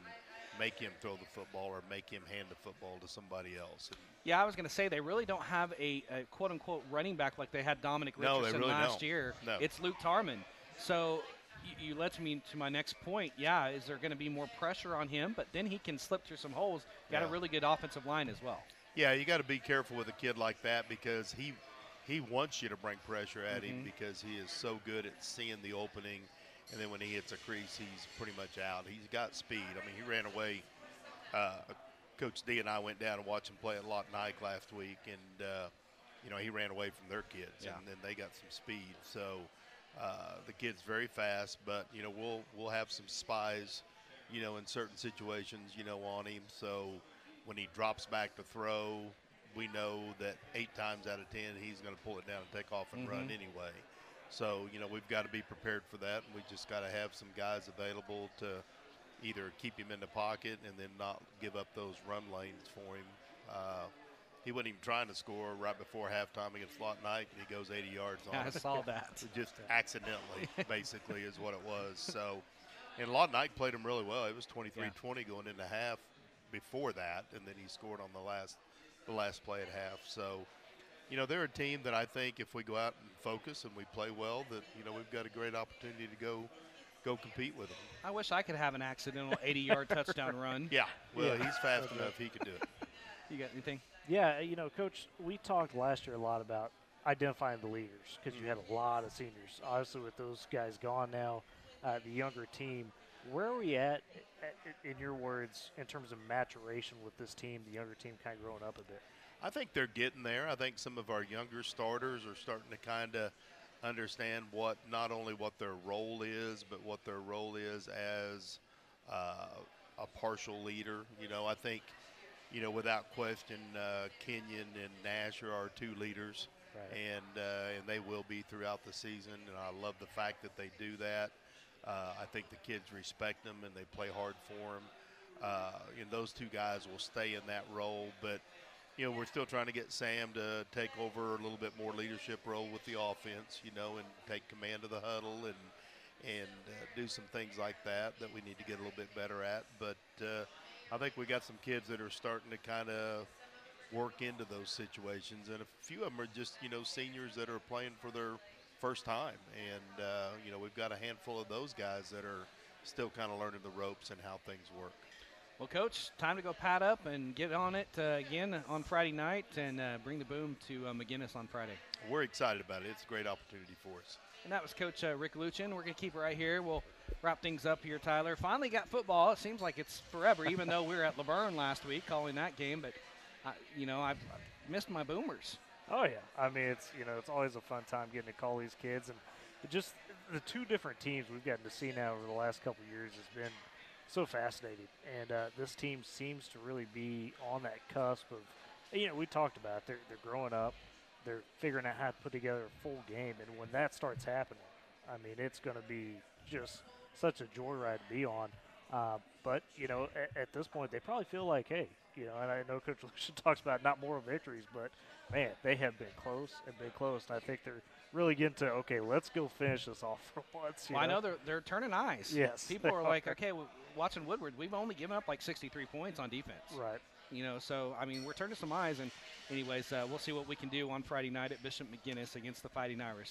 make him throw the football or make him hand the football to somebody else. Yeah, I was going to say they really don't have a quote-unquote running back like they had Dominic Richardson last year. No. It's Luke Tarman. So you led me to my next point. Yeah, is there going to be more pressure on him? But then he can slip through some holes. Got a really good offensive line as well. Yeah, you got to be careful with a kid like that because he wants you to bring pressure at him because he is so good at seeing the opening, and then when he hits a crease, he's pretty much out. He's got speed. I mean, he ran away. Coach D and I went down and watched him play at Lawton Ike last week, and he ran away from their kids, and then they got some speed. So the kid's very fast, but we'll have some spies, in certain situations, on him. So when he drops back to throw, we know that 8 times out of 10 he's going to pull it down and take off and run anyway. So we've got to be prepared for that, and we just got to have some guys available to either keep him in the pocket and then not give up those run lanes for him. He wasn't even trying to score right before halftime against Lawton Ike, and he goes 80 yards on it. I saw that. Just accidentally, basically, is what it was. So, and Lawton Ike played him really well. It was 23-20 going into half before that, and then he scored on the last play at half. So, they're a team that I think if we go out and focus and we play well, that, we've got a great opportunity to go compete with them. I wish I could have an accidental 80-yard touchdown run. Yeah, well, he's fast enough. He could do it. You got anything? Yeah, Coach, we talked last year a lot about identifying the leaders because you had a lot of seniors. Obviously, with those guys gone now, the younger team, where are we at, in your words, in terms of maturation with this team, the younger team kind of growing up a bit? I think they're getting there. I think some of our younger starters are starting to kind of understand not only what their role is, but what their role is as a partial leader. I think, without question, Kenyon and Nash are our 2 leaders, and they will be throughout the season. And I love the fact that they do that. I think the kids respect them and they play hard for them. And those 2 guys will stay in that role, but we're still trying to get Sam to take over a little bit more leadership role with the offense, and take command of the huddle and do some things like that we need to get a little bit better at. But I think we got some kids that are starting to kind of work into those situations, and a few of them are just seniors that are playing for their first time, and we've got a handful of those guys that are still kind of learning the ropes and how things work. Well, Coach, time to go pad up and get on it again on Friday night and bring the boom to McGuinness on Friday. We're excited about it. It's a great opportunity for us. And that was Coach Rick Luchin. We're going to keep it right here. We'll wrap things up here, Tyler. Finally got football. It seems like it's forever, even though we were at Laverne last week calling that game. But, I've missed my Boomers. Oh, yeah. I mean, it's always a fun time getting to call these kids. And just the 2 different teams we've gotten to see now over the last couple of years has been so fascinating. And this team seems to really be on that cusp of, we talked about it. They're growing up. They're figuring out how to put together a full game. And when that starts happening, I mean, it's going to be just such a joyride to be on. But, at this point, they probably feel like, hey, and I know Coach Luchin talks about not moral victories, but, man, they have been close and been close. And I think they're really getting to, okay, let's go finish this off for once. I know they're turning eyes. Yes. People are like, okay, watching Woodward, we've only given up like 63 points on defense. Right. So, I mean, we're turning some eyes. And anyways, we'll see what we can do on Friday night at Bishop McGuinness against the Fighting Irish.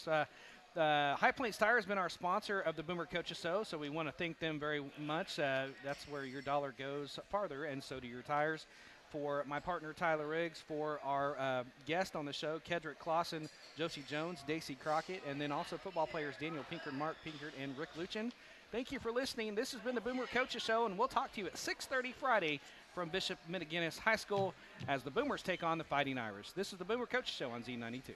High Plains Tire has been our sponsor of the Boomer Coaches Show, so we want to thank them very much. That's where your dollar goes farther, and so do your tires. For my partner, Tyler Riggs, for our guest on the show, Kedrick Clausen, Josie Jones, Daisy Crockett, and then also football players Daniel Pinkert, Mark Pinkert, and Rick Luchin. Thank you for listening. This has been the Boomer Coaches Show, and we'll talk to you at 6:30 Friday from Bishop McGuinness High School as the Boomers take on the Fighting Irish. This is the Boomer Coaches Show on Z92.